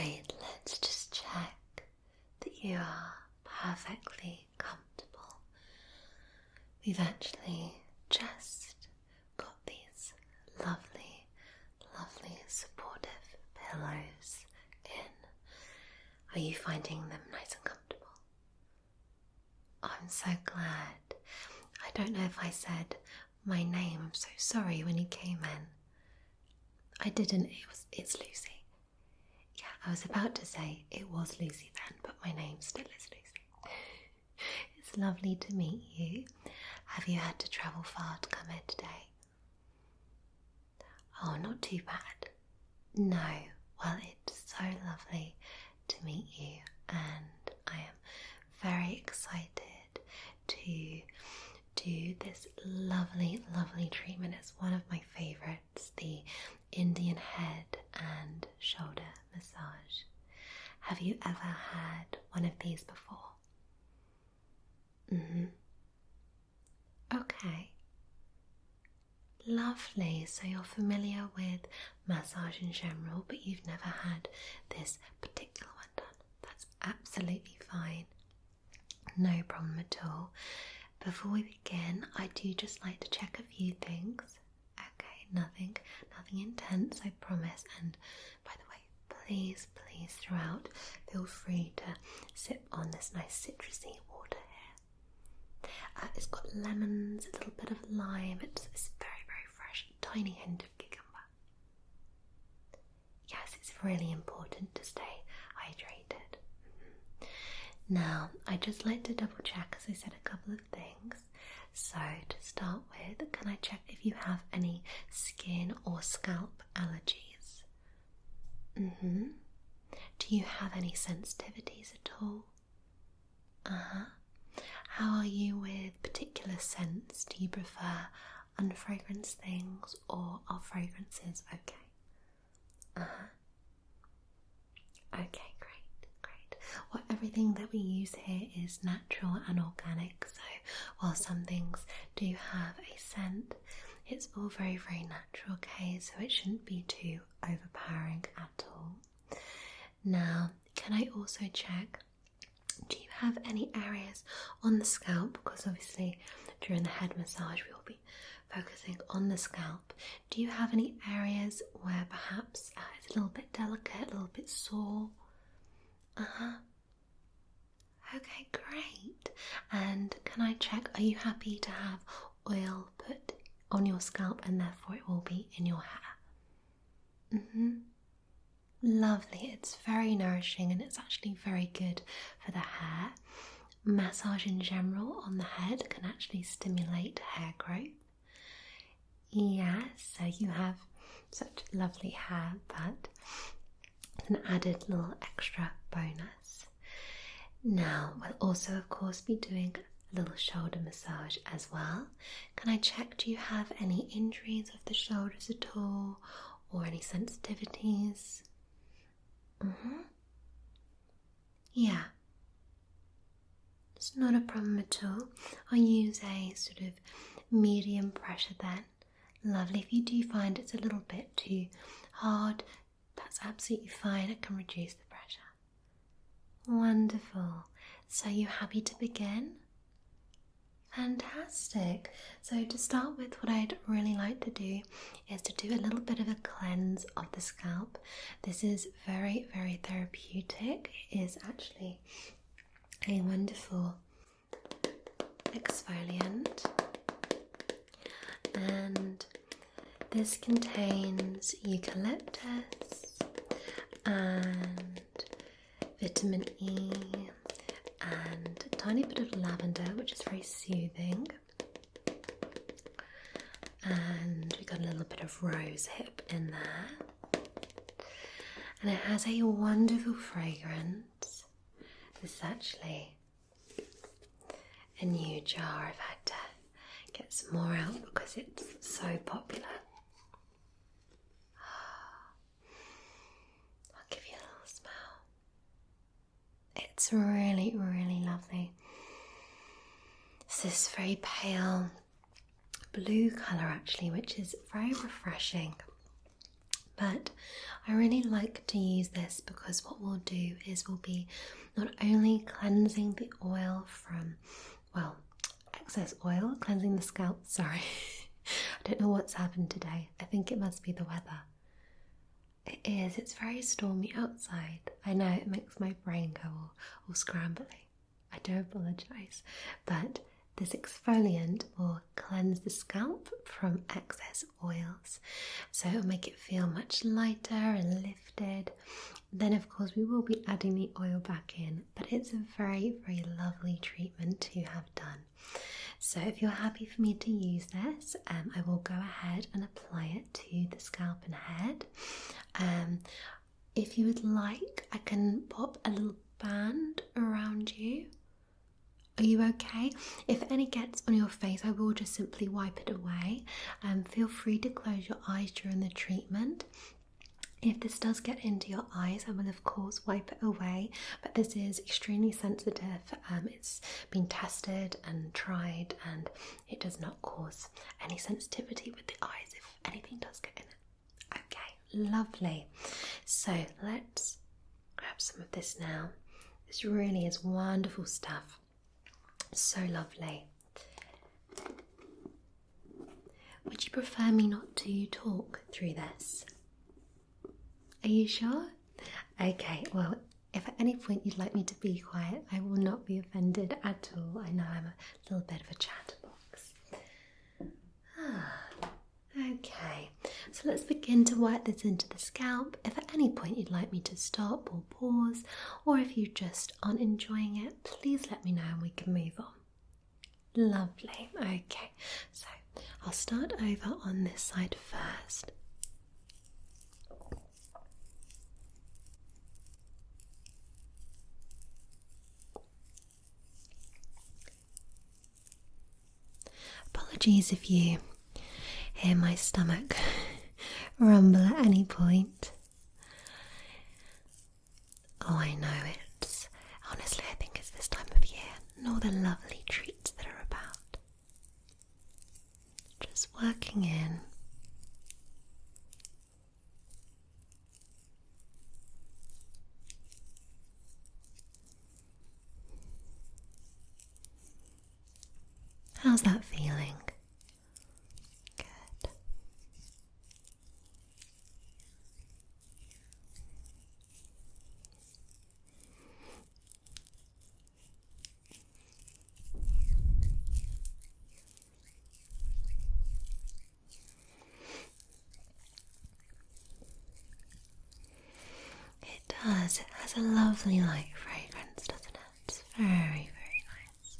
Right, let's just check that you are perfectly comfortable. We've actually just got these lovely, lovely supportive pillows in. Are you finding them nice and comfortable? I'm so glad. I don't know if I said my name. I'm so sorry when you came in. I didn't. It's Lucy. Yeah, I was about to say it was Lucy then, but my name still is Lucy. It's lovely to meet you. Have you had to travel far to come here today? Oh, not too bad. No, well, it's so lovely to meet you, and I am very excited to do this lovely, lovely treatment. It's one of my favourites, the Indian head and shoulder massage. Have you ever had one of these before? Okay. Lovely. So you're familiar with massage in general, but you've never had this particular one done. That's absolutely fine. No problem at all. Before we begin, I do just like to check a few things. Okay, nothing intense, I promise. And by the way, please throughout, feel free to sip on this nice citrusy water here. It's got lemons, a little bit of lime. It's very, very fresh. A tiny hint of cucumber. Yes, it's really important to stay hydrated. Now, I'd just like to double check, as I said, a couple of things. So, to start with, can I check if you have any skin or scalp allergies? Do you have any sensitivities at all? How are you with particular scents? Do you prefer unfragranced things, or are fragrances okay? Okay, great. Well, everything that we use here is natural and organic, so while some things do have a scent, it's all very, very natural, okay? So it shouldn't be too overpowering at all. Now, can I also check, do you have any areas on the scalp? Because obviously during the head massage we will be focusing on the scalp. Do you have any areas where perhaps it's a little bit delicate, a little bit sore? Okay, great. And can I check, are you happy to have oil put on your scalp and therefore it will be in your hair? Lovely. It's very nourishing and it's actually very good for the hair. Massage in general on the head can actually stimulate hair growth. Yes, so you have such lovely hair, but an added little extra bonus. Now, we'll also of course be doing a little shoulder massage as well. Can I check, do you have any injuries of the shoulders at all, or any sensitivities? Yeah. It's not a problem at all. I'll use a sort of medium pressure then. Lovely. If you do find it's a little bit too hard, that's absolutely fine. It can reduce the pressure. Wonderful. So you happy to begin? Fantastic. So to start with, what I'd really like to do is to do a little bit of a cleanse of the scalp. This is very, very therapeutic. It is actually a wonderful exfoliant, and this contains eucalyptus and vitamin E and a tiny bit of lavender, which is very soothing, and we got a little bit of rose hip in there, and it has a wonderful fragrance. This is actually a new jar. I've had to get some more out because it's so popular. I'll give you a little smell. It's really, really lovely. It's this very pale blue colour actually, which is very refreshing. But I really like to use this because what we'll do is we'll be not only cleansing the oil from, well, excess oil, cleansing the scalp, sorry. I don't know what's happened today. I think it must be the weather. It is, it's very stormy outside. I know it makes my brain go all scrambly. I do apologise. But this exfoliant will cleanse the scalp from excess oils, so it'll make it feel much lighter and lifted. Then of course we will be adding the oil back in, but it's a very, very lovely treatment to have done. So if you're happy for me to use this, I will go ahead and apply it to the scalp and head. If you would like, I can pop a little band around you. Are you okay? If any gets on your face, I will just simply wipe it away. Feel free to close your eyes during the treatment. If this does get into your eyes, I will of course wipe it away, but this is extremely sensitive. It's been tested and tried, and it does not cause any sensitivity with the eyes if anything does get in it. Okay, lovely. So let's grab some of this now. This really is wonderful stuff. So lovely. Would you prefer me not to talk through this? Are you sure? Okay, well, if at any point you'd like me to be quiet, I will not be offended at all. I know I'm a little bit of a chatterbox. Okay, so let's begin to work this into the scalp. If at any point you'd like me to stop or pause, or if you just aren't enjoying it, please let me know and we can move on. Lovely. Okay, so I'll start over on this side first. Apologies if you hear my stomach rumble at any point. Oh, I know, it's honestly, I think it's this time of year and all the lovely treats that are about. Just working in. How's that feeling? Good. It does. It has a lovely light fragrance, doesn't it? It's very, very nice.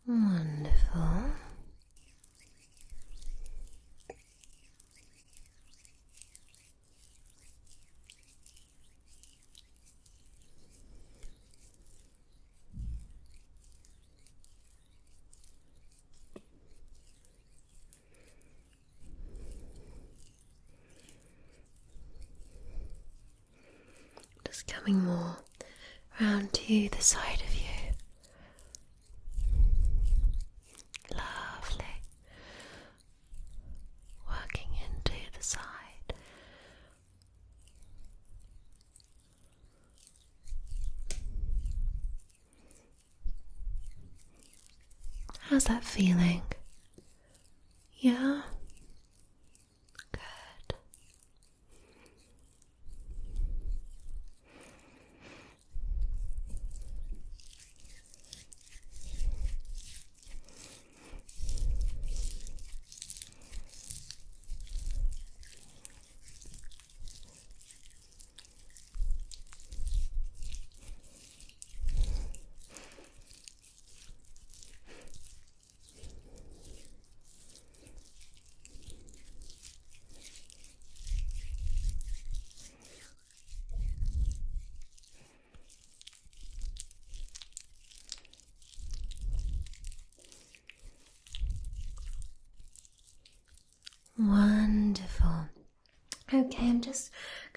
Wonderful. Just coming more round to the side of you. Lovely. Working into the side. How's that feeling? Yeah? Good.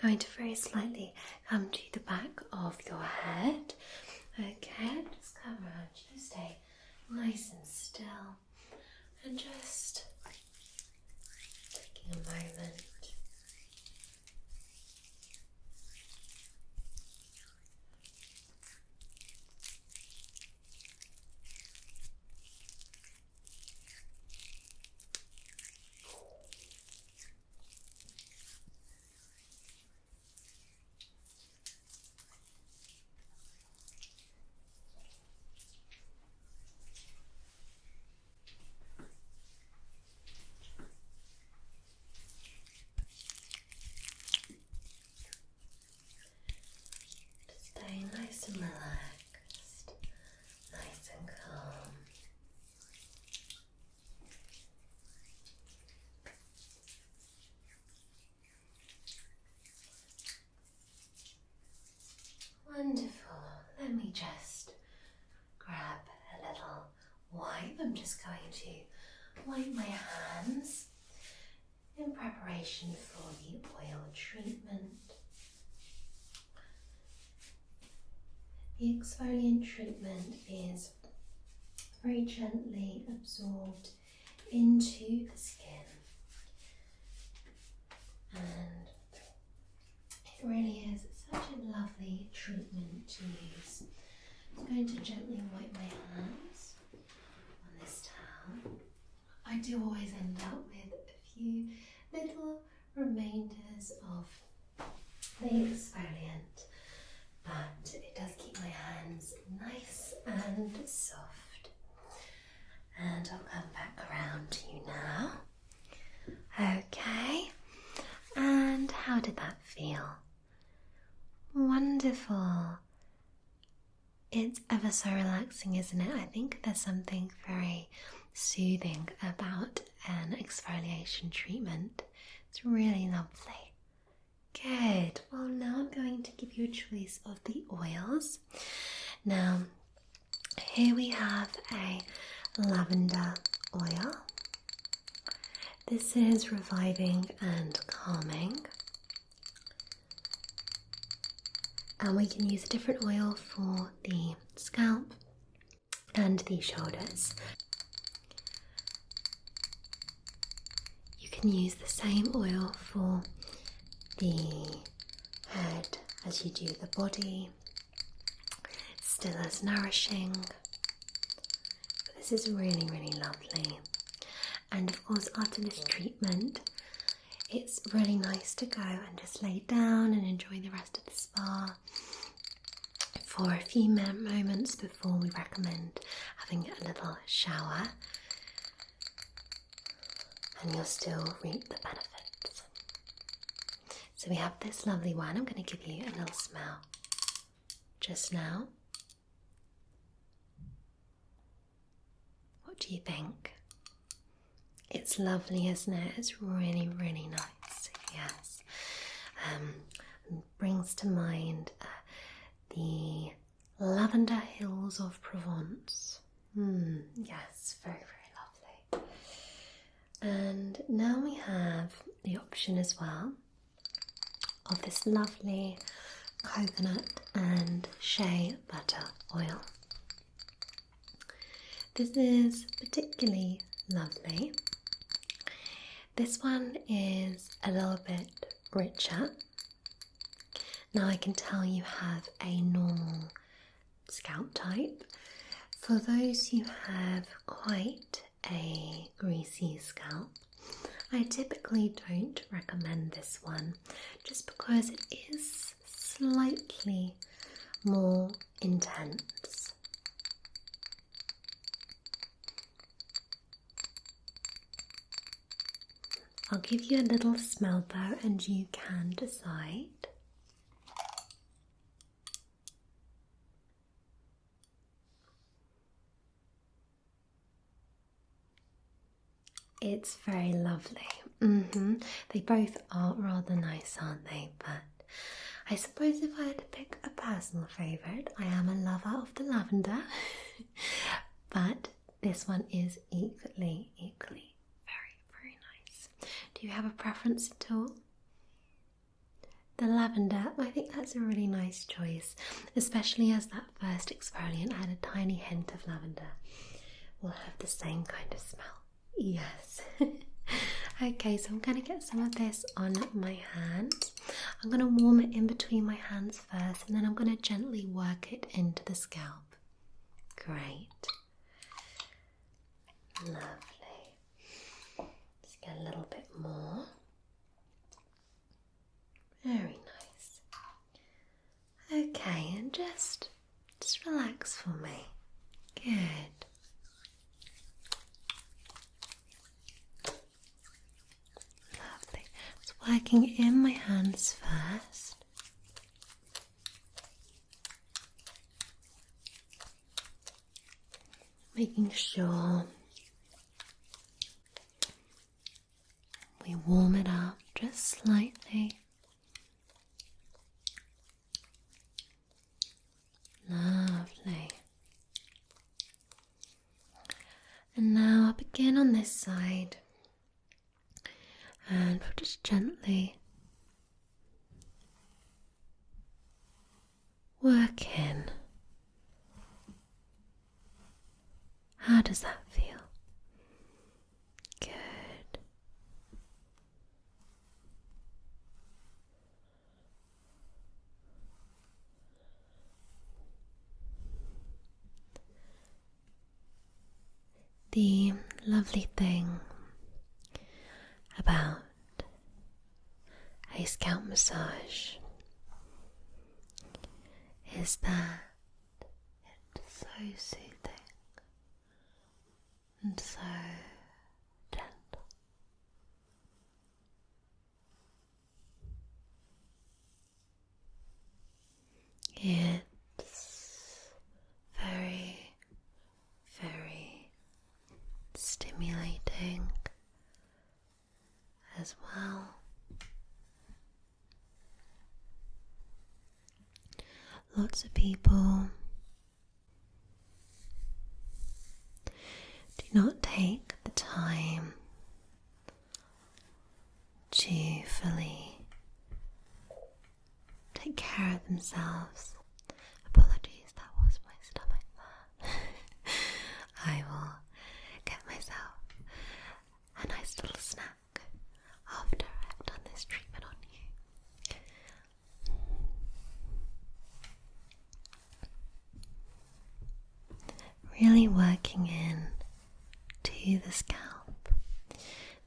going to very slightly come to the back of your head. Okay, just come around, you stay nice and still, and just taking a moment. Stay nice and relaxed, nice and calm. Wonderful. Let me just grab a little wipe. I'm just going to wipe my hands in preparation for the oil treatment. The exfoliant treatment is very gently absorbed into the skin, and it really is such a lovely treatment to use. I'm going to gently wipe my hands on this towel. I do always end up with a few little remainders of the exfoliant, but it does keep my hands nice and soft. And I'll come back around to you now. Okay, and how did that feel? Wonderful. It's ever so relaxing, isn't it? I think there's something very soothing about an exfoliation treatment. It's really lovely. Good. Well, now I'm going to give you a choice of the oils. Now, here we have a lavender oil. This is reviving and calming. And we can use a different oil for the scalp and the shoulders. You can use the same oil for the head as you do the body. It's still as nourishing, but this is really, really lovely. And of course, after this treatment, it's really nice to go and just lay down and enjoy the rest of the spa for a few moments before we recommend having a little shower, and you'll still reap the benefits. So we have this lovely one. I'm going to give you a little smell just now. What do you think? It's lovely, isn't it? It's really, really nice. Yes. Brings to mind the lavender hills of Provence. Yes, very, very lovely. And now we have the option as well of this lovely coconut and shea butter oil. This is particularly lovely. This one is a little bit richer. Now I can tell you have a normal scalp type. For those who have quite a greasy scalp, I typically don't recommend this one just because it is slightly more intense. I'll give you a little smell though, and you can decide. It's very lovely. They both are rather nice, aren't they? But I suppose if I had to pick a personal favourite, I am a lover of the lavender. But this one is equally very, very nice. Do you have a preference at all? the lavender, I think that's a really nice choice, especially as that first exfoliant had a tiny hint of lavender. We'll have the same kind of smell. Yes. Okay, so I'm going to get some of this on my hands. I'm going to warm it in between my hands first, and then I'm going to gently work it into the scalp. Great. Lovely. Let's get a little bit more. Very nice. Okay, and just relax for me. Good. Lovely. Just working in my hands first. Making sure we warm it up just slightly. Lovely. And now I'll begin on this side, and we'll just gently work in. How does that feel? Good. The lovely thing about a scalp massage is that it's so soothing and so gentle. It's very, very stimulating as well. Lots of people do not take the time to fully take care of themselves. Apologies, that was my stomach there. I will get myself a nice little snack after I've done this treatment on you. Really working in to the scalp,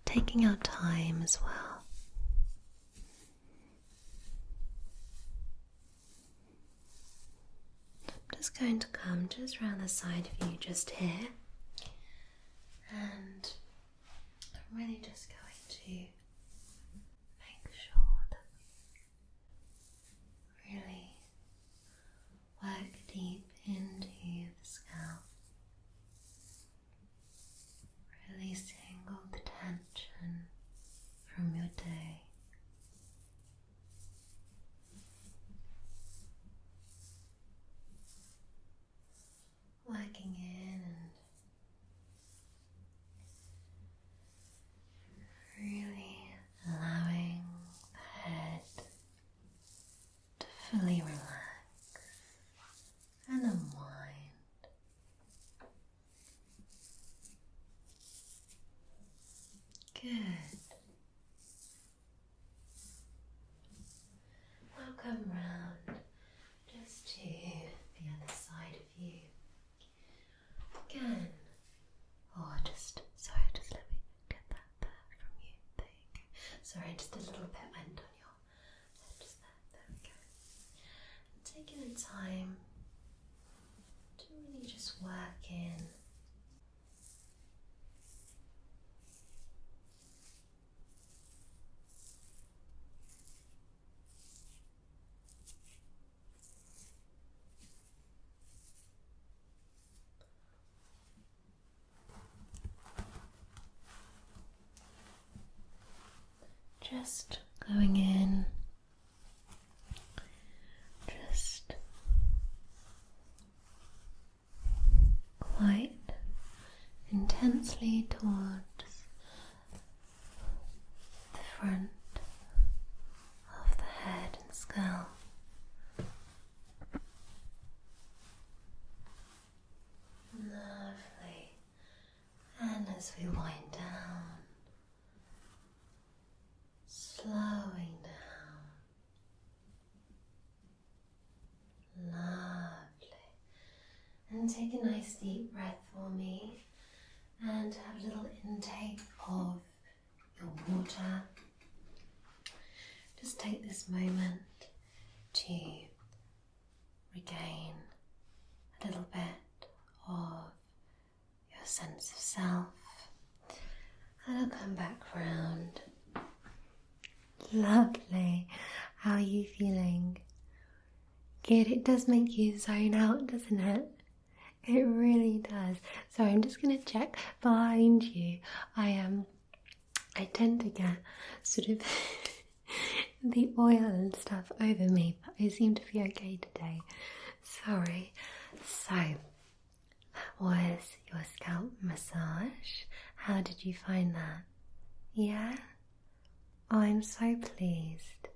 taking our time as well. I'm just going to come just around the side of you just here, and I'm really just going to make sure that we really work deep into the scalp, releasing all the tension from your day. Working in and really allowing the head to fully relax and unwind. Good. Welcome round just to the other side of you. Again. Oh, sorry, just let me get that there from you. There you go. Sorry, just a little bit went on your head just there. There we go. And taking the time to really just work in. Just going in, just quite intensely towards the front of the head and And take a nice deep breath for me and have a little intake of your water. Just take this moment to regain a little bit of your sense of self. And I'll come back round. Lovely. How are you feeling? Good. It does make you zone out, doesn't it? It really does. So I'm just going to check behind you. I tend to get sort of the oil and stuff over me, but I seem to be okay today. Sorry. So that was your scalp massage. How did you find that? Yeah? Oh, I'm so pleased.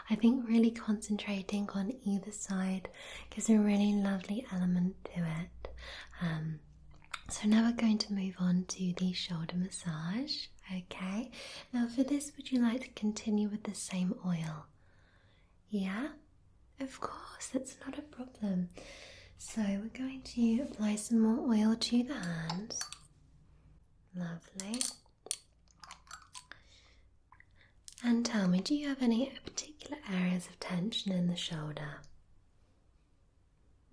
I think really concentrating on either side gives a really lovely element to it. So now we're going to move on to the shoulder massage. Okay, now for this, would you like to continue with the same oil? Yeah, of course, that's not a problem. So we're going to apply some more oil to the hands. Lovely. And tell me, do you have any particular areas of tension in the shoulder?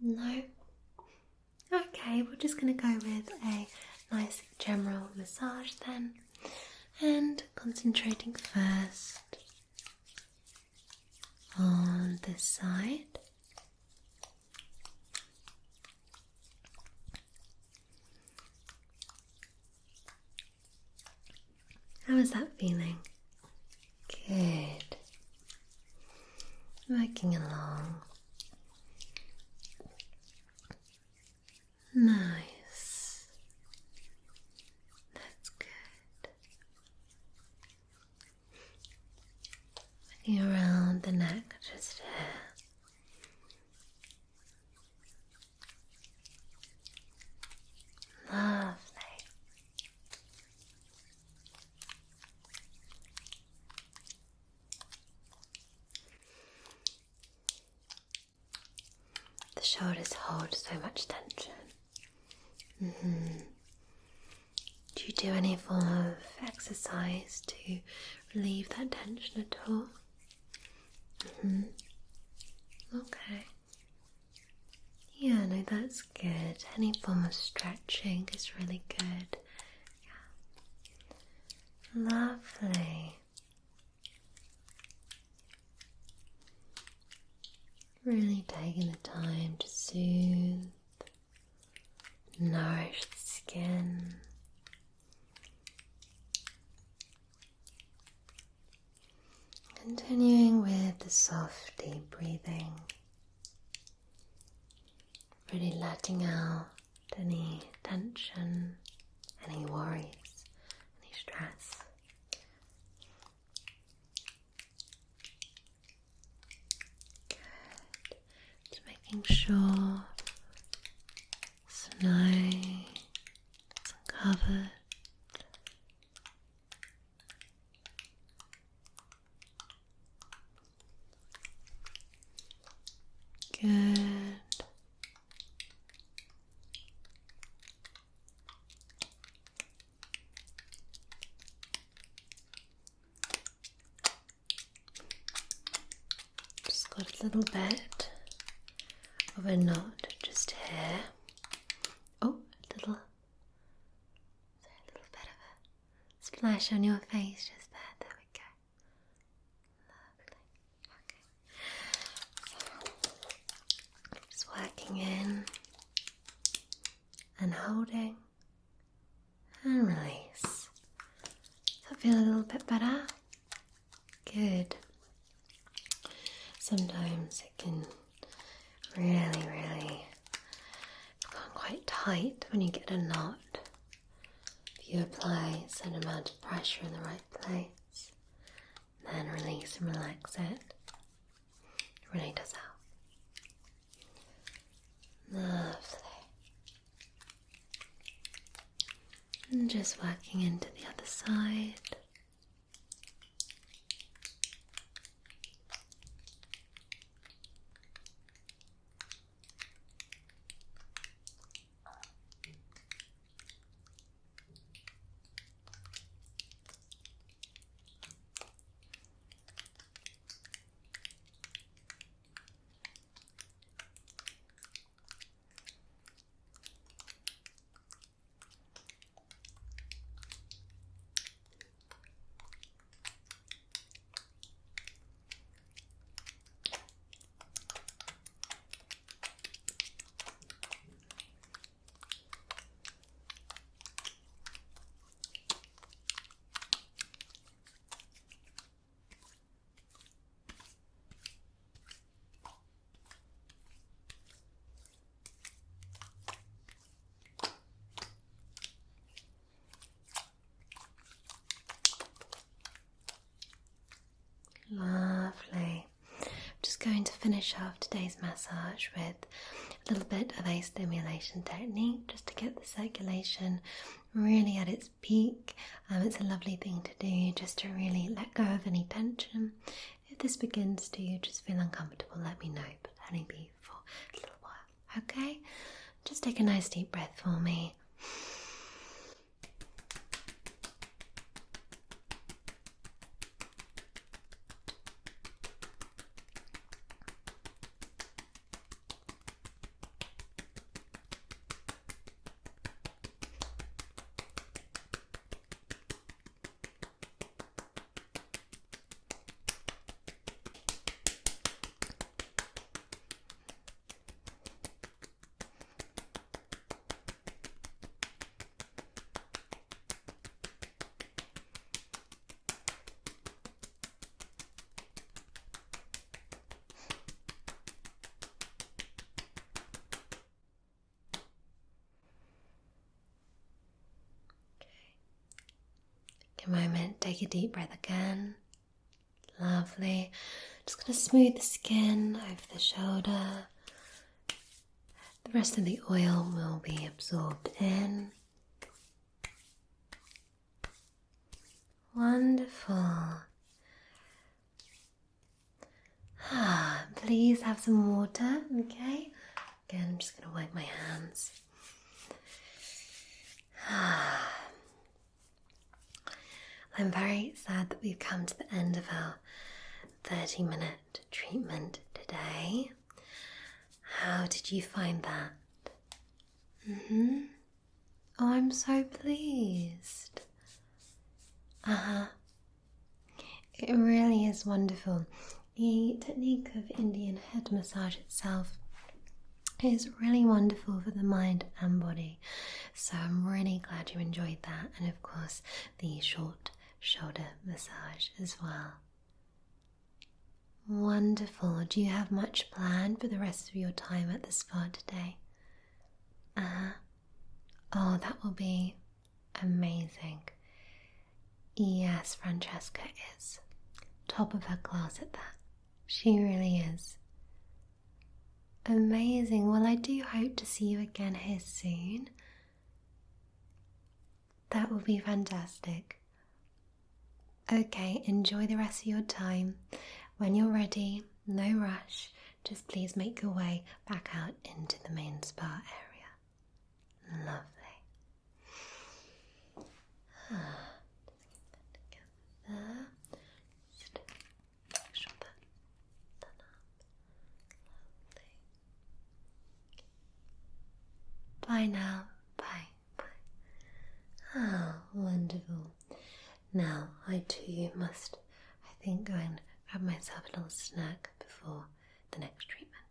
No? Okay, we're just going to go with a nice general massage then. And concentrating first on this side. How is that feeling? Good. Working along. Nice. That's good. Working around the neck, just here. Lovely. The shoulders hold so much tension. Do you do any form of exercise to relieve that tension at all? Okay. Yeah, no, that's good. Any form of stretching is really good. Yeah. Lovely. Really taking the time to soothe, nourish the skin. Continuing with the soft, deep breathing. Really letting out any tension, any worries, any stress. Making sure it's nice and covered. Good. Just got a little bit of a knot just here. Oh, a little bit of a splash on your face just there. There we go. Lovely. Okay. Just working in and holding and release. Does that feel a little bit better? Good. Sometimes it can really become quite tight when you get a knot. If you apply a certain amount of pressure in the right place, then release and relax it, it really does help. Lovely. And just working into the other side. finish off today's massage with a little bit of a stimulation technique just to get the circulation really at its peak. It's a lovely thing to do just to really let go of any tension. If this begins to just feel uncomfortable, let me know, but only be for a little while, okay? Just take a nice deep breath for me. Take a moment, take a deep breath again. Lovely. Just going to smooth the skin over the shoulder. The rest of the oil will be absorbed in. Wonderful. Please have some water, okay? Again, I'm just going to wipe my hands. I'm very sad that we've come to the end of our 30-minute treatment today. How did you find that? Oh, I'm so pleased. It really is wonderful. The technique of Indian head massage itself is really wonderful for the mind and body. So I'm really glad you enjoyed that. And of course, the short shoulder massage as well. Wonderful. Do you have much planned for the rest of your time at the spa today? Oh, that will be amazing. Yes, Francesca is top of her class at that. She really is. Amazing. Well, I do hope to see you again here soon. That will be fantastic. Okay, enjoy the rest of your time. When you're ready, no rush, just please make your way back out into the main spa area. Lovely. There. Just make sure that's done up. Lovely. Bye now. Bye. Oh, wonderful. Now, I too must, I think, go and grab myself a little snack before the next treatment.